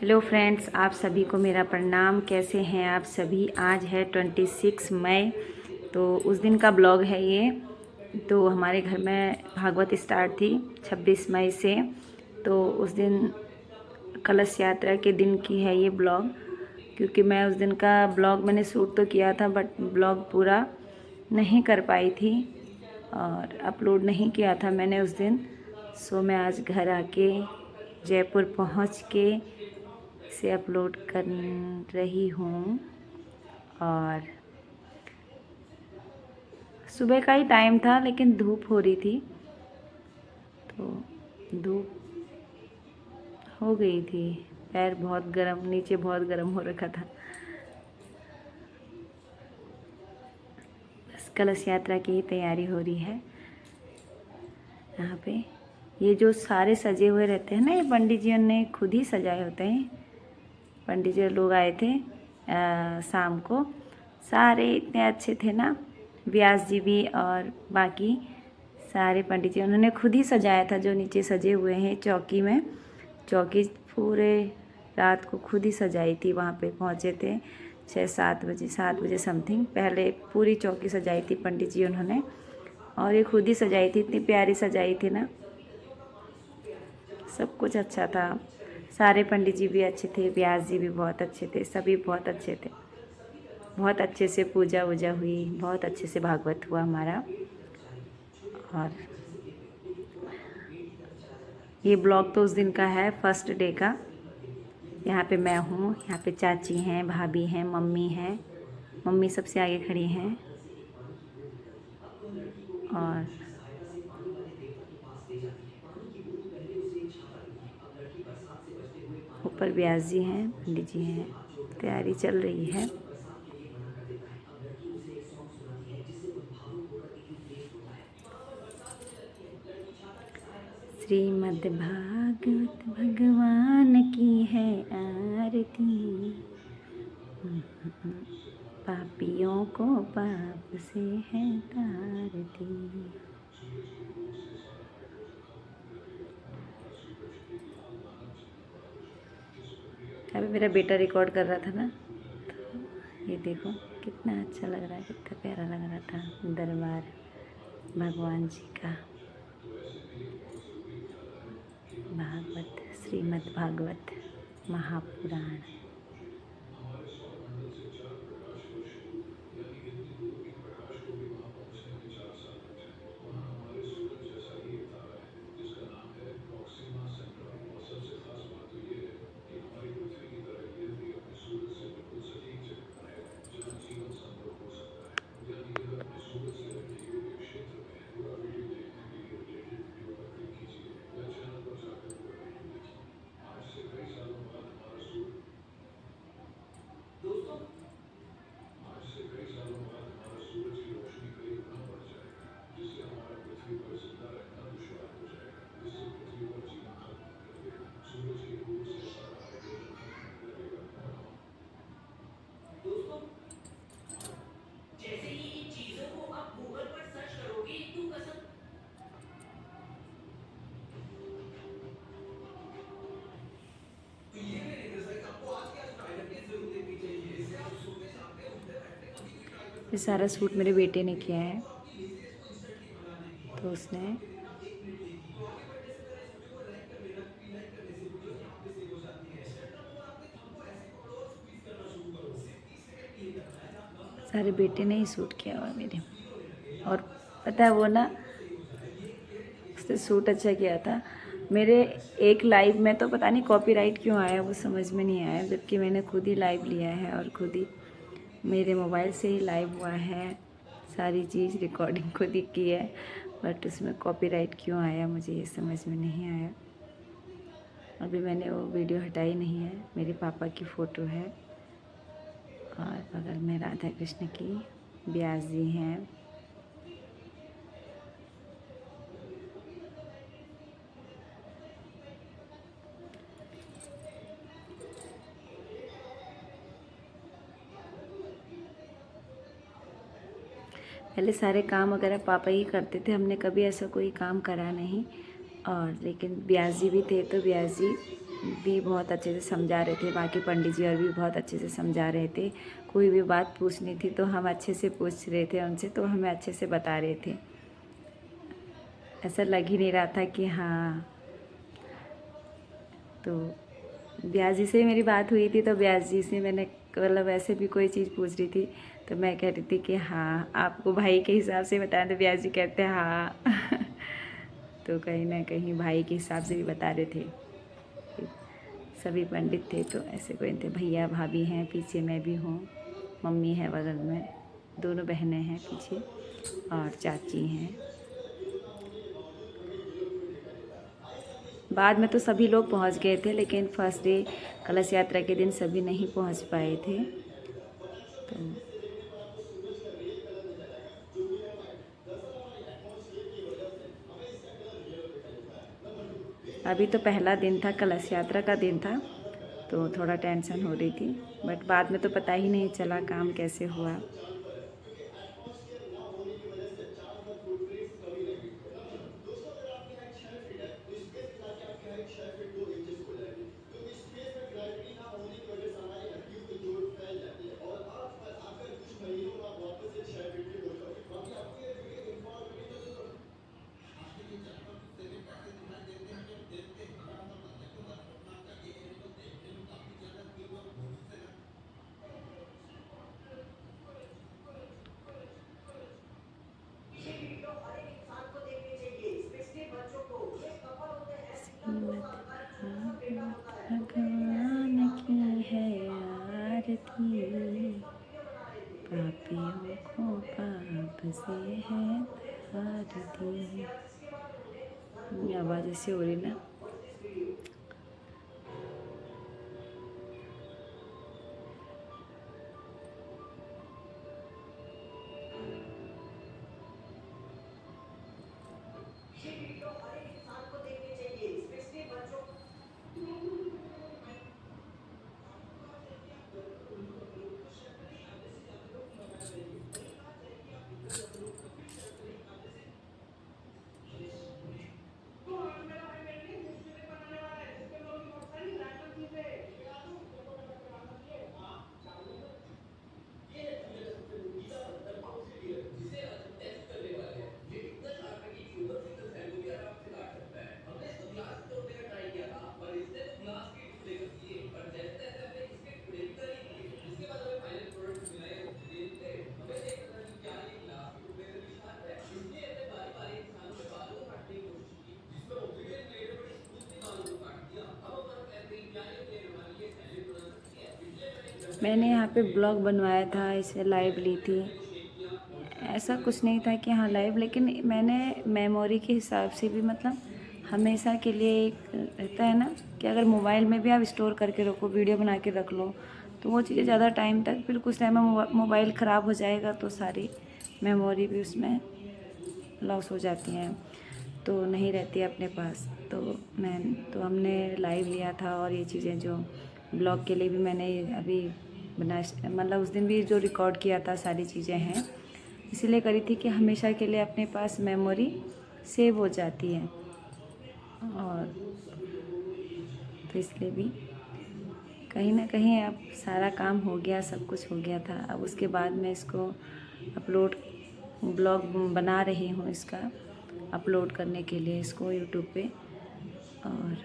Hello friends, आप सभी को मेरा प्रणाम। कैसे हैं आप सभी। आज है 26 मई, तो उस दिन का ब्लॉग है ये। तो हमारे घर में भागवत स्टार्ट थी 26 मई से, तो उस दिन कलश यात्रा के दिन की है ये ब्लॉग। क्योंकि मैं उस दिन का ब्लॉग मैंने शूट तो किया था, बट ब्लॉग पूरा नहीं कर पाई थी और अपलोड नहीं किया था मैंने उस दिन। सो मैं आज घर आके जयपुर पहुंच के इसे अपलोड कर रही हूँ। और सुबह का ही टाइम था, लेकिन धूप हो रही थी, तो धूप हो गई थी। पैर बहुत गर्म, नीचे बहुत गर्म हो रखा था। बस कलश यात्रा की ही तैयारी हो रही है। यहाँ पे ये जो सारे सजे हुए रहते हैं ना, ये पंडित जी ने खुद ही सजाए होते हैं। पंडित जी लोग आए थे शाम को, सारे इतने अच्छे थे ना, व्यास जी भी और बाकी सारे पंडित जी उन्होंने खुद ही सजाया था। जो नीचे सजे हुए हैं चौकी में, चौकी पूरे रात को खुद ही सजाई थी। वहाँ पे पहुँचे थे 7 बजे समथिंग। पहले पूरी चौकी सजाई थी पंडित जी उन्होंने, और ये खुद ही सजाई थी। इतनी प्यारी सजाई थी ना, सब कुछ अच्छा था। सारे पंडित जी भी अच्छे थे, व्यास जी भी बहुत अच्छे थे, सभी बहुत अच्छे थे। बहुत अच्छे से पूजा वूजा हुई, बहुत अच्छे से भागवत हुआ हमारा। और ये ब्लॉग तो उस दिन का है, फर्स्ट डे का। यहाँ पे मैं हूँ, यहाँ पे चाची हैं, भाभी हैं, मम्मी हैं। मम्मी सबसे आगे खड़ी हैं, और ऊपर व्यास जी हैं, पंडित जी हैं। तैयारी चल रही है। श्रीमद् भागवत भगवान की है आरती, पापियों को पाप से है तारती। अभी मेरा बेटा रिकॉर्ड कर रहा था ना, तो ये देखो कितना अच्छा लग रहा है, कितना प्यारा लग रहा था दरबार भगवान जी का। भागवत, श्रीमद् भागवत महापुराण। जैसे ही इन चीजों को आप गूगल पर सर्च करोगे तो कसम। तो ये मेरे जैसा कि आपको आज के आज टाइगर की जरूरत देखनी चाहिए। इससे आप सोते शाम में उठते बैठते कभी भी ट्राई कर ये सकते सारा हैं। सूट ये मेरे जो बेटे ने टेक्निक किया है है, वो आपकी लेजीनेस को इंस्टेंटली भगा देगी और तो ये सिर्फ उसने आपके दिन का 1 मिनट लेगी। तो आगे बढ़ने से पहले इस वीडियो को लाइक कर लेना, क्योंकि लाइक करने से वीडियो यहाँ पे सेव हो जाती है। सेट करो और अपने थंब को ऐसे पकड़ो और स्क्वीज करना शुरू करो। सिर्फ 30 सेकंड के लिए करना है ना, कम ना सारे ज्यादा। बेटे ने ही सूट किया हुआ आपको मेरे। कुछ फील होने लगे या और आपका सांस पता लेने है का वो ना, तरीका तो सही हो जाए। ये एक क्लियर इंडिकेशन उसने है सूट आपके अच्छा बॉडी किया के था। लिए कि कोई मेरे प्रॉब्लम है। स्ट्रेस एक हो, लाइव में तो पता नहीं एंजाइटी हो, कॉपीराइट क्यों डिप्रेशन आया, हो, वो समझ में नहीं आया, डिप्रेशन जबकि से मैंने खुद ही लाइव ऊपर लिया है और फैमिली खुद को ही कंफर्ट भी मेरे दीजिए मोबाइल से ही लाइव हुआ और है। सारी चीज़ रिकॉर्डिंग खुद ही की है, बट उसमें कॉपीराइट क्यों आया मुझे ये समझ में नहीं आया। अभी मैंने वो वीडियो हटाई नहीं है। मेरे पापा की फ़ोटो है, और बगल में राधा कृष्ण की, व्यास जी हैं। पहले सारे काम वगैरह पापा ही करते थे, हमने कभी ऐसा कोई काम करा नहीं। और लेकिन व्यास जी भी थे, तो व्यास जी भी बहुत अच्छे से समझा रहे थे, बाकी पंडित जी और भी बहुत अच्छे से समझा रहे थे। कोई भी बात पूछनी थी तो हम अच्छे से पूछ रहे थे उनसे, तो हमें अच्छे से बता रहे थे। ऐसा लग ही नहीं रहा था कि हाँ। तो ब्यास जी से मेरी बात हुई थी, तो ब्यास जी से मैंने मतलब ऐसे भी कोई चीज़ पूछ रही थी तो मैं कह रही थी कि हाँ आपको भाई के हिसाब से बताएं, तो ब्यास जी कहते हैं हाँ। तो कहीं ना कहीं भाई के हिसाब से भी बता रहे थे। सभी पंडित थे तो ऐसे कोई नहीं थे, भैया भाभी हैं, पीछे मैं भी हूँ, मम्मी है बगल में, दोनों बहनें हैं पीछे और चाची हैं। बाद में तो सभी लोग पहुंच गए थे, लेकिन फर्स्ट डे कलश यात्रा के दिन सभी नहीं पहुंच पाए थे। तो अभी तो पहला दिन था, कलश यात्रा का दिन था, तो थोड़ा टेंशन हो रही थी, बट बाद में तो पता ही नहीं चला काम कैसे हुआ। श्रीमद् भागवत भगवान की है आरती, पापियों को पाप से है तारती। आवाज़ ऐसे हो रही ना। मैंने यहाँ पे ब्लॉग बनवाया था, इसे लाइव ली थी। ऐसा कुछ नहीं था कि हाँ लाइव, लेकिन मैंने मेमोरी के हिसाब से भी, मतलब हमेशा के लिए एक रहता है ना कि अगर मोबाइल में भी आप स्टोर करके रखो, वीडियो बना के रख लो, तो वो चीज़ें ज़्यादा टाइम तक, फिर कुछ टाइम में मोबाइल ख़राब हो जाएगा तो सारी मेमोरी भी उसमें लॉस हो जाती हैं, तो नहीं रहती है अपने पास। तो हमने लाइव लिया था, और ये चीज़ें जो ब्लॉग के लिए भी मैंने अभी बना, मतलब उस दिन भी जो रिकॉर्ड किया था सारी चीज़ें हैं, इसीलिए करी थी कि हमेशा के लिए अपने पास मेमोरी सेव हो जाती है। और तो इसलिए भी कहीं ना कहीं अब सारा काम हो गया, सब कुछ हो गया था। अब उसके बाद मैं इसको अपलोड, ब्लॉग बना रही हूँ इसका अपलोड करने के लिए इसको यूट्यूब पे। और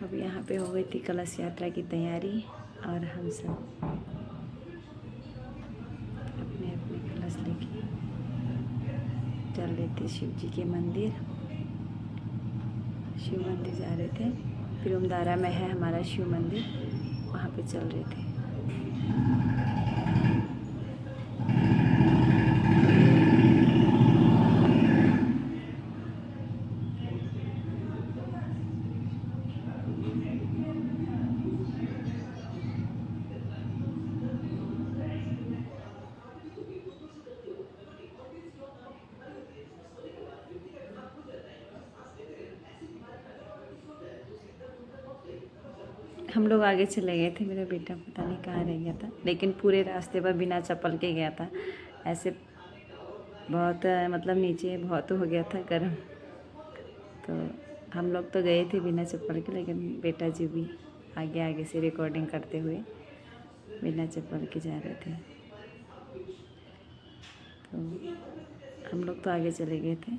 अब यहाँ पे हो गई थी कलश यात्रा की तैयारी, और हम सब चल रहे थे शिव जी के मंदिर, शिव मंदिर जा रहे थे। पिरुमदारा में है हमारा शिव मंदिर, वहाँ पे चल रहे थे। हम लोग आगे चले गए थे, मेरा बेटा पता नहीं कहाँ रह गया था, लेकिन पूरे रास्ते पर बिना चप्पल के गया था। ऐसे बहुत मतलब नीचे बहुत हो गया था गर्म, तो हम लोग तो गए थे बिना चप्पल के, लेकिन बेटा जी भी आगे आगे से रिकॉर्डिंग करते हुए बिना चप्पल के जा रहे थे। तो हम लोग तो आगे चले गए थे।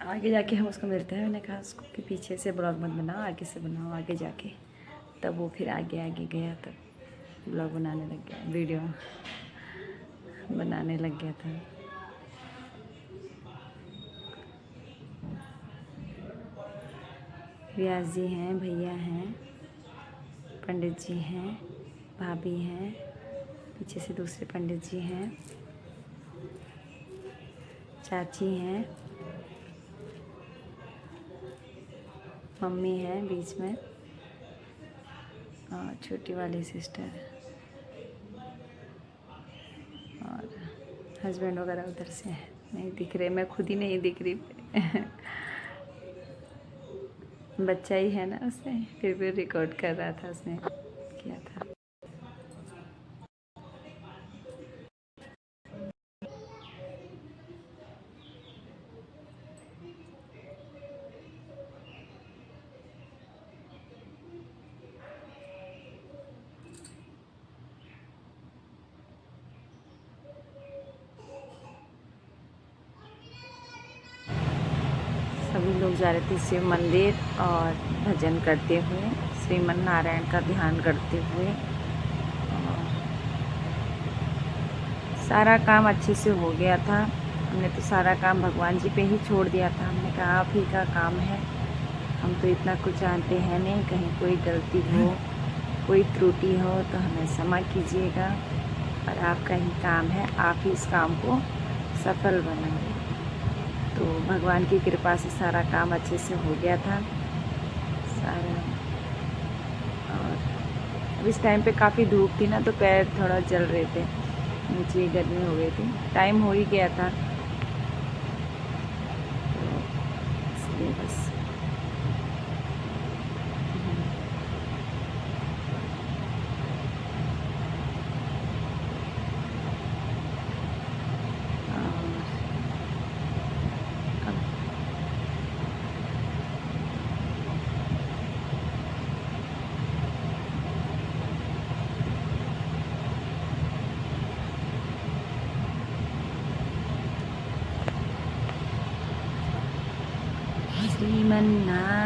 आगे जाके हम उसको मिलते हैं, मैंने कहा उसको कि पीछे से ब्लॉग मत बनाओ, आगे से बनाओ आगे जाके। तब वो फिर आगे आगे गया, तब ब्लॉग बनाने लग गया, वीडियो बनाने लग गया था। व्यास जी हैं, भैया हैं, पंडित जी हैं, भाभी हैं, पीछे से दूसरे पंडित जी हैं, चाची हैं, मम्मी है बीच में, और छोटी वाली सिस्टर, और हस्बैंड वगैरह उधर से नहीं दिख रहे, मैं खुद ही नहीं दिख रही। बच्चा ही है ना, उसने फिर भी रिकॉर्ड कर रहा था, उसने किया था। सभी लोग जा रहे थे शिव मंदिर और भजन करते हुए, श्रीमन नारायण का ध्यान करते हुए। और सारा काम अच्छे से हो गया था। हमने तो सारा काम भगवान जी पे ही छोड़ दिया था। हमने कहा आप ही का काम है, हम तो इतना कुछ जानते हैं नहीं, कहीं कोई गलती हो, कोई त्रुटि हो तो हमें क्षमा कीजिएगा, और आपका ही काम है, आप ही इस काम को सफल बनाएंगे। तो भगवान की कृपा से सारा काम अच्छे से हो गया था सारा। और अब इस टाइम पे काफ़ी धूप थी ना, तो पैर थोड़ा जल रहे थे, नीचे गर्मी हो गई थी, टाइम हो ही गया था, तो इसलिए बस।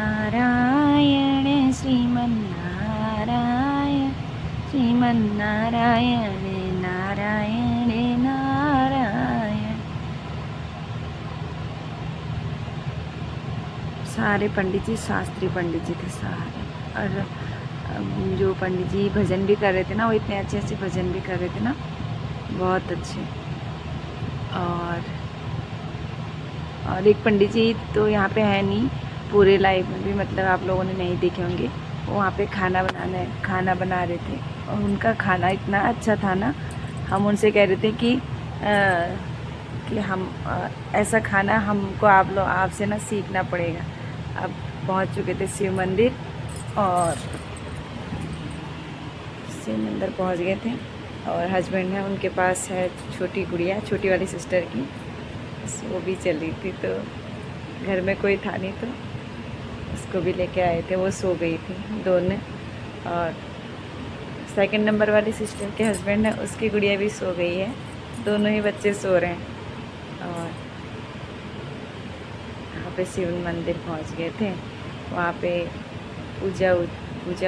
श्रीमन्नारायण श्रीमन्नारायण श्रीमन्नारायण नारायण नारायण। सारे पंडित जी शास्त्री पंडित जी थे सारे, और जो पंडित जी भजन भी कर रहे थे ना, वो इतने अच्छे अच्छे भजन भी कर रहे थे ना, बहुत अच्छे। और एक पंडित जी तो यहाँ पे है नहीं, पूरे लाइव में भी मतलब आप लोगों ने नहीं देखे होंगे, वो वहाँ पे खाना बना रहे थे, और उनका खाना इतना अच्छा था ना, हम उनसे कह रहे थे कि हम ऐसा खाना हमको आपसे ना सीखना पड़ेगा। अब पहुँच चुके थे शिव मंदिर, और शिव मंदिर पहुँच गए थे, और हस्बैंड है, उनके पास है छोटी गुड़िया, छोटी वाली सिस्टर की, वो भी चली थी, तो घर में कोई था नहीं, तो उसको भी लेके आए थे, वो सो गई थी दोनों। और सेकंड नंबर वाली सिस्टर के हस्बैंड है, उसकी गुड़िया भी सो गई है, दोनों ही बच्चे सो रहे हैं। और यहाँ पे शिव मंदिर पहुँच गए थे, वहाँ पे पूजा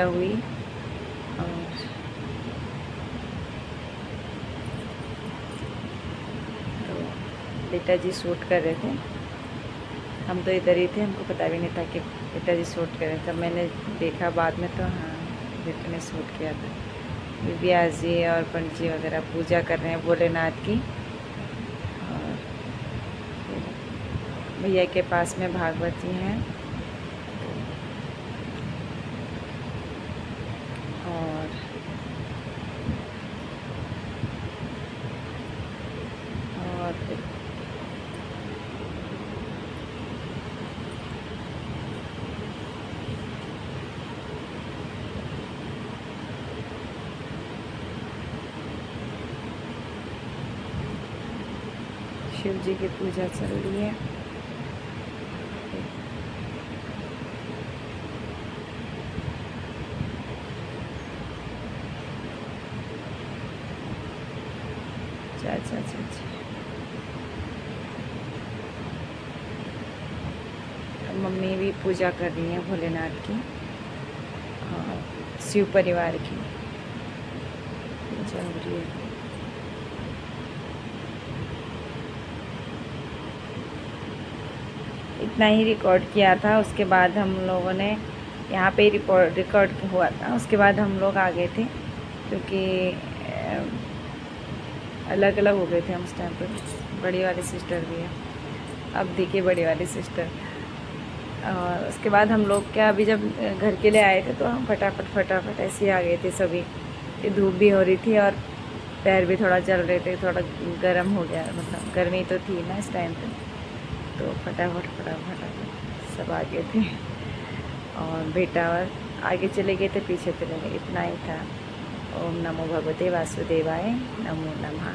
हुई, और पिताजी शूट कर रहे थे। हम तो इधर ही थे, हमको पता भी नहीं था कि पिताजी शूट कर रहे थे। मैंने देखा बाद में तो हाँ बेटे ने शूट किया था। व्यास जी और पंडित जी वगैरह पूजा कर रहे हैं भोलेनाथ की। और भैया के पास में भागवत जी हैं। और शिव जी की पूजा चल रही है। अच्छा। मम्मी भी पूजा कर रही हैं भोलेनाथ की और शिव परिवार की पूजा हो रही है। इतना ही रिकॉर्ड किया था। उसके बाद हम लोगों ने यहाँ पे रिकॉर्ड हुआ था। उसके बाद हम लोग आ गए थे क्योंकि अलग अलग हो गए थे हम उस टाइम पर। बड़ी वाली सिस्टर भी है, अब देखिए बड़ी वाली सिस्टर। और उसके बाद हम लोग क्या अभी जब घर के लिए आए थे तो हम फटाफट ऐसे ही आ गए थे सभी। ये धूप भी हो रही थी और पैर भी थोड़ा जल रहे थे, थोड़ा गर्म हो गया, मतलब गर्मी तो थी ना इस टाइम पे। तो फटाफट सब आ गए थे और बेटा और आगे चले गए थे, पीछे चले गए, इतना ही था। ओम नमो भगवते वासुदेवाय, नमो नमः।